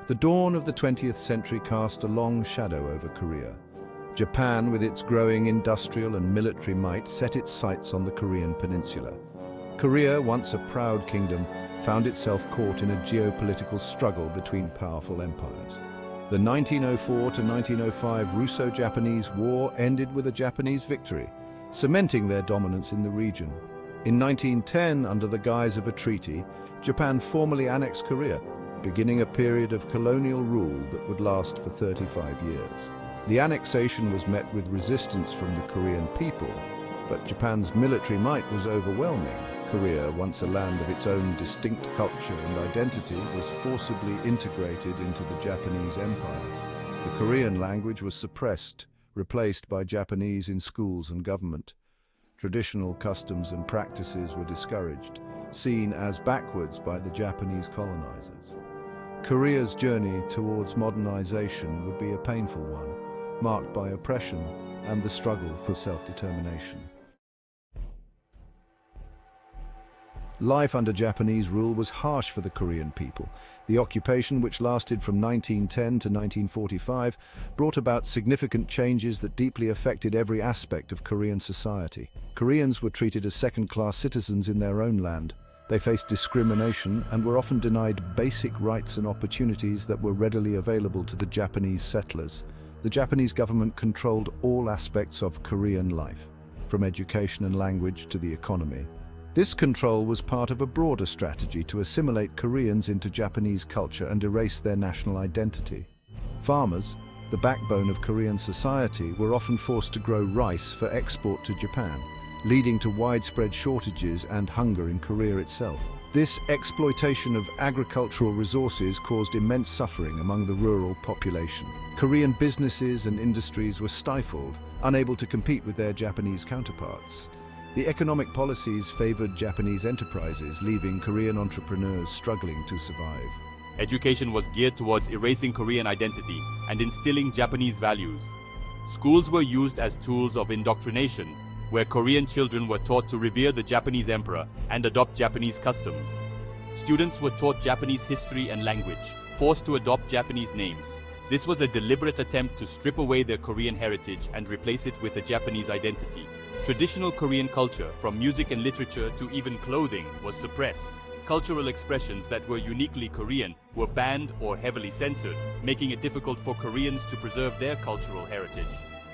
The dawn of the 20th century cast a long shadow over Korea. Japan, with its growing industrial and military might, set its sights on the Korean peninsula. Korea, once a proud kingdom, found itself caught in a geopolitical struggle between powerful empires. The 1904 to 1905 Russo-Japanese War ended with a Japanese victory, cementing their dominance in the region. In 1910, under the guise of a treaty, Japan formally annexed Korea, beginning a period of colonial rule that would last for 35 years. The annexation was met with resistance from the Korean people, but Japan's military might was overwhelming. Korea, once a land of its own distinct culture and identity, was forcibly integrated into the Japanese Empire. The Korean language was suppressed, replaced by Japanese in schools and government. Traditional customs and practices were discouraged, seen as backwards by the Japanese colonizers. Korea's journey towards modernization would be a painful one, marked by oppression and the struggle for self-determination. Life under Japanese rule was harsh for the Korean people. The occupation, which lasted from 1910 to 1945, brought about significant changes that deeply affected every aspect of Korean society. Koreans were treated as second-class citizens in their own land. They faced discrimination and were often denied basic rights and opportunities that were readily available to the Japanese settlers. The Japanese government controlled all aspects of Korean life, from education and language to the economy. This control was part of a broader strategy to assimilate Koreans into Japanese culture and erase their national identity. Farmers, the backbone of Korean society, were often forced to grow rice for export to Japan, leading to widespread shortages and hunger in Korea itself. This exploitation of agricultural resources caused immense suffering among the rural population. Korean businesses and industries were stifled, unable to compete with their Japanese counterparts. The economic policies favored Japanese enterprises, leaving Korean entrepreneurs struggling to survive. Education was geared towards erasing Korean identity and instilling Japanese values. Schools were used as tools of indoctrination, where Korean children were taught to revere the Japanese emperor and adopt Japanese customs. Students were taught Japanese history and language, forced to adopt Japanese names. This was a deliberate attempt to strip away their Korean heritage and replace it with a Japanese identity. Traditional Korean culture, from music and literature to even clothing, was suppressed. Cultural expressions that were uniquely Korean were banned or heavily censored, making it difficult for Koreans to preserve their cultural heritage.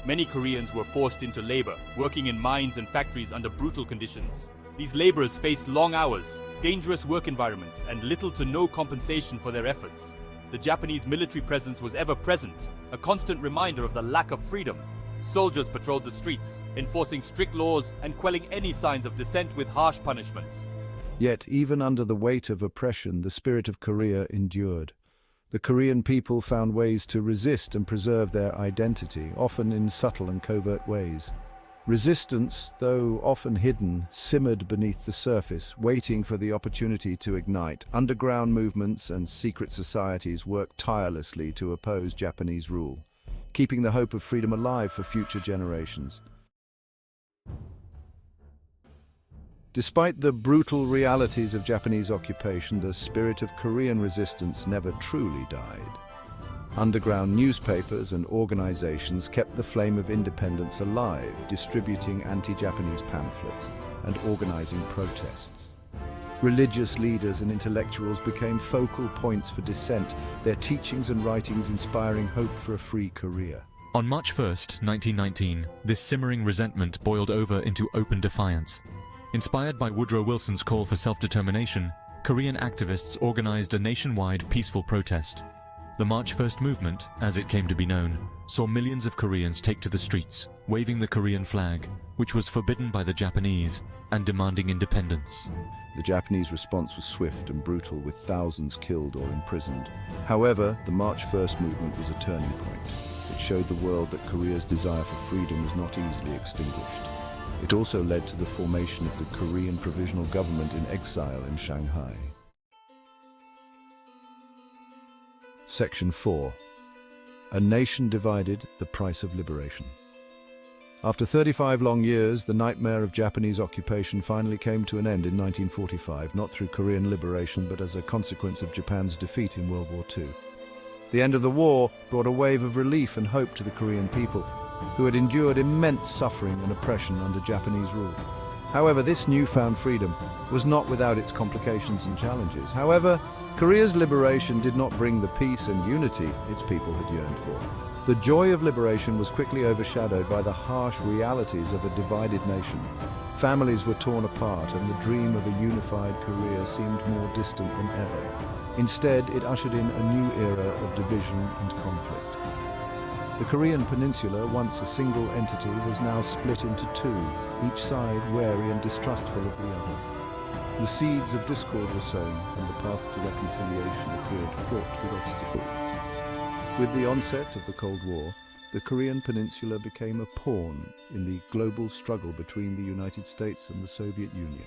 Many Koreans were forced into labor, working in mines and factories under brutal conditions. These laborers faced long hours, dangerous work environments, and little to no compensation for their efforts. The Japanese military presence was ever present, a constant reminder of the lack of freedom. Soldiers patrolled the streets, enforcing strict laws and quelling any signs of dissent with harsh punishments. Yet, even under the weight of oppression, the spirit of Korea endured. The Korean people found ways to resist and preserve their identity, often in subtle and covert ways. Resistance, though often hidden, simmered beneath the surface, waiting for the opportunity to ignite. Underground movements and secret societies worked tirelessly to oppose Japanese rule, keeping the hope of freedom alive for future generations. Despite the brutal realities of Japanese occupation, the spirit of Korean resistance never truly died. Underground newspapers and organizations kept the flame of independence alive, distributing anti-Japanese pamphlets and organizing protests. Religious leaders and intellectuals became focal points for dissent, their teachings and writings inspiring hope for a free Korea. On March 1st, 1919, this simmering resentment boiled over into open defiance. Inspired by Woodrow Wilson's call for self-determination, Korean activists organized a nationwide peaceful protest. The March 1st movement, as it came to be known, saw millions of Koreans take to the streets, waving the Korean flag, which was forbidden by the Japanese, and demanding independence. The Japanese response was swift and brutal, with thousands killed or imprisoned. However, the March 1st movement was a turning point. It showed the world that Korea's desire for freedom was not easily extinguished. It also led to the formation of the Korean Provisional Government in exile in Shanghai. Section 4. A nation divided, the price of liberation. After 35 long years, the nightmare of Japanese occupation finally came to an end in 1945, not through Korean liberation, but as a consequence of Japan's defeat in World War II. The end of the war brought a wave of relief and hope to the Korean people, who had endured immense suffering and oppression under Japanese rule. However, this newfound freedom was not without its complications and challenges. However, Korea's liberation did not bring the peace and unity its people had yearned for. The joy of liberation was quickly overshadowed by the harsh realities of a divided nation. Families were torn apart, and the dream of a unified Korea seemed more distant than ever. Instead, it ushered in a new era of division and conflict. The Korean peninsula, once a single entity, was now split into two, each side wary and distrustful of the other. The seeds of discord were sown, and the path to reconciliation appeared fraught with obstacles. With the onset of the Cold War, the Korean peninsula became a pawn in the global struggle between the United States and the Soviet Union.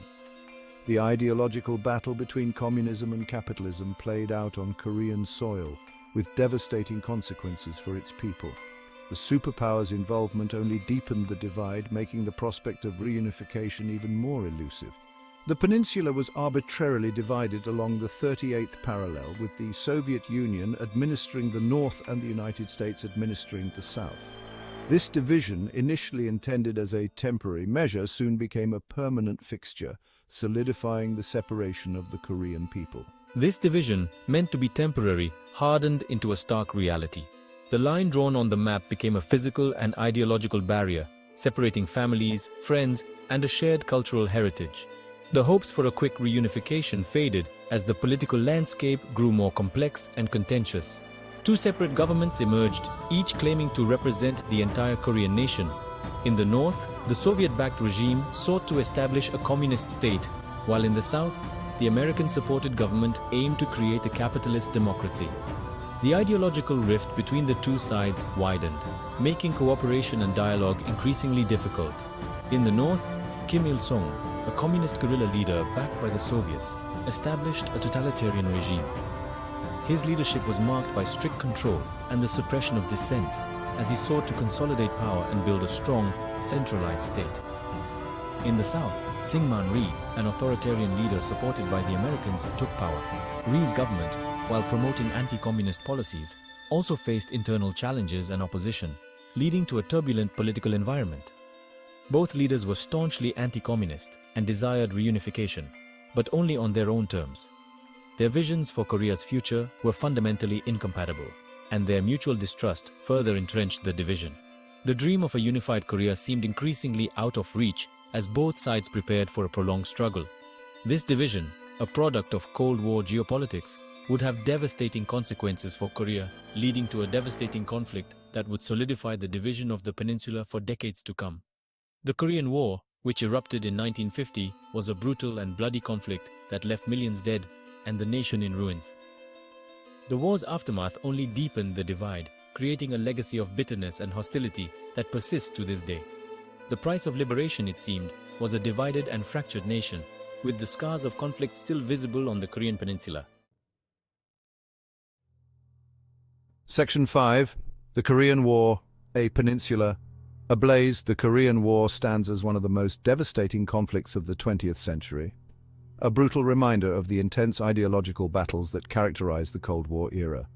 The ideological battle between communism and capitalism played out on Korean soil, with devastating consequences for its people. The superpowers' involvement only deepened the divide, making the prospect of reunification even more elusive. The peninsula was arbitrarily divided along the 38th parallel, with the Soviet Union administering the north and the United States administering the south. This division, initially intended as a temporary measure, soon became a permanent fixture, solidifying the separation of the Korean people. This division, meant to be temporary, hardened into a stark reality. The line drawn on the map became a physical and ideological barrier, separating families, friends, and a shared cultural heritage. The hopes for a quick reunification faded as the political landscape grew more complex and contentious. Two separate governments emerged, each claiming to represent the entire Korean nation. In the north, the Soviet-backed regime sought to establish a communist state, while in the south, the American-supported government aimed to create a capitalist democracy. The ideological rift between the two sides widened, making cooperation and dialogue increasingly difficult. In the north, Kim Il-sung, a communist guerrilla leader backed by the Soviets, established a totalitarian regime. His leadership was marked by strict control and the suppression of dissent, as he sought to consolidate power and build a strong, centralized state. In the south, Syngman Rhee, an authoritarian leader supported by the Americans, took power. Rhee's government, while promoting anti-communist policies, also faced internal challenges and opposition, leading to a turbulent political environment. Both leaders were staunchly anti-communist and desired reunification, but only on their own terms. Their visions for Korea's future were fundamentally incompatible, and their mutual distrust further entrenched the division. The dream of a unified Korea seemed increasingly out of reach as both sides prepared for a prolonged struggle. This division, a product of Cold War geopolitics, would have devastating consequences for Korea, leading to a devastating conflict that would solidify the division of the peninsula for decades to come. The Korean War, which erupted in 1950, was a brutal and bloody conflict that left millions dead and the nation in ruins. The war's aftermath only deepened the divide, creating a legacy of bitterness and hostility that persists to this day. The price of liberation, it seemed, was a divided and fractured nation, with the scars of conflict still visible on the Korean peninsula. Section 5. The Korean War, a Peninsula. Ablaze, the Korean War stands as one of the most devastating conflicts of the 20th century, a brutal reminder of the intense ideological battles that characterized the Cold War era.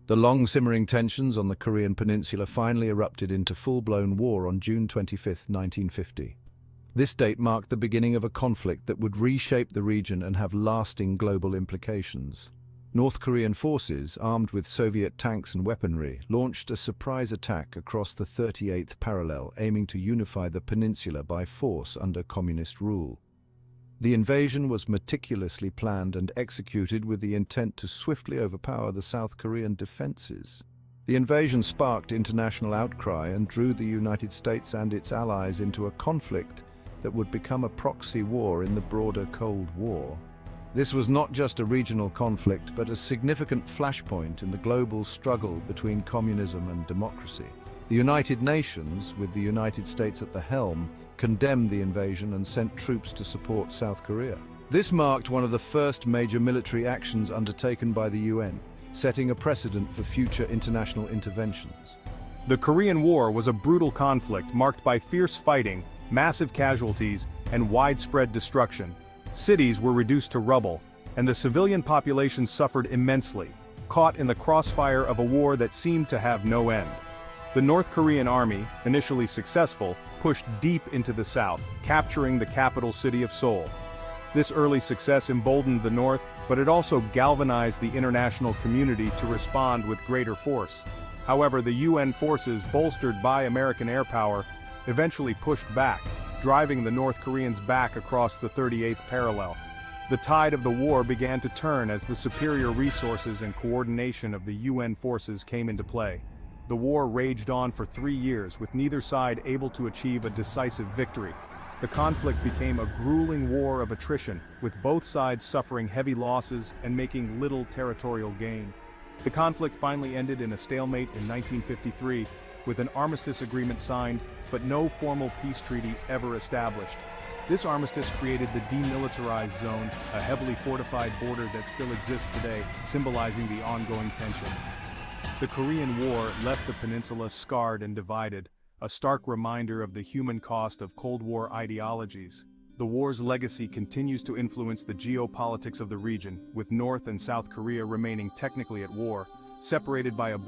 The long-simmering tensions on the Korean peninsula finally erupted into full-blown war on June 25, 1950. This date marked the beginning of a conflict that would reshape the region and have lasting global implications. North Korean forces, armed with Soviet tanks and weaponry, launched a surprise attack across the 38th parallel, aiming to unify the peninsula by force under communist rule. The invasion was meticulously planned and executed with the intent to swiftly overpower the South Korean defenses. The invasion sparked international outcry and drew the United States and its allies into a conflict that would become a proxy war in the broader Cold War. This was not just a regional conflict, but a significant flashpoint in the global struggle between communism and democracy. The United Nations, with the United States at the helm, condemned the invasion and sent troops to support South Korea. This marked one of the first major military actions undertaken by the UN, setting a precedent for future international interventions. The Korean War was a brutal conflict marked by fierce fighting, massive casualties, and widespread destruction. Cities were reduced to rubble, and the civilian population suffered immensely. caught in the crossfire of a war that seemed to have no end. The North Korean army, initially successful, pushed deep into the south, capturing the capital city of Seoul. This early success emboldened the North, but it also galvanized the international community to respond with greater force. However, the UN forces, bolstered by American air power, eventually pushed back, driving the North Koreans back across the 38th parallel. The tide of the war began to turn as the superior resources and coordination of the UN forces came into play. The war raged on for 3 years, with neither side able to achieve a decisive victory. The conflict became a grueling war of attrition, with both sides suffering heavy losses and making little territorial gain. The conflict finally ended in a stalemate in 1953, with an armistice agreement signed, but no formal peace treaty ever established. This armistice created the demilitarized zone, a heavily fortified border that still exists today, symbolizing the ongoing tension. The Korean War left the peninsula scarred and divided, a stark reminder of the human cost of Cold War ideologies. The war's legacy continues to influence the geopolitics of the region, with North and South Korea remaining technically at war, separated by a border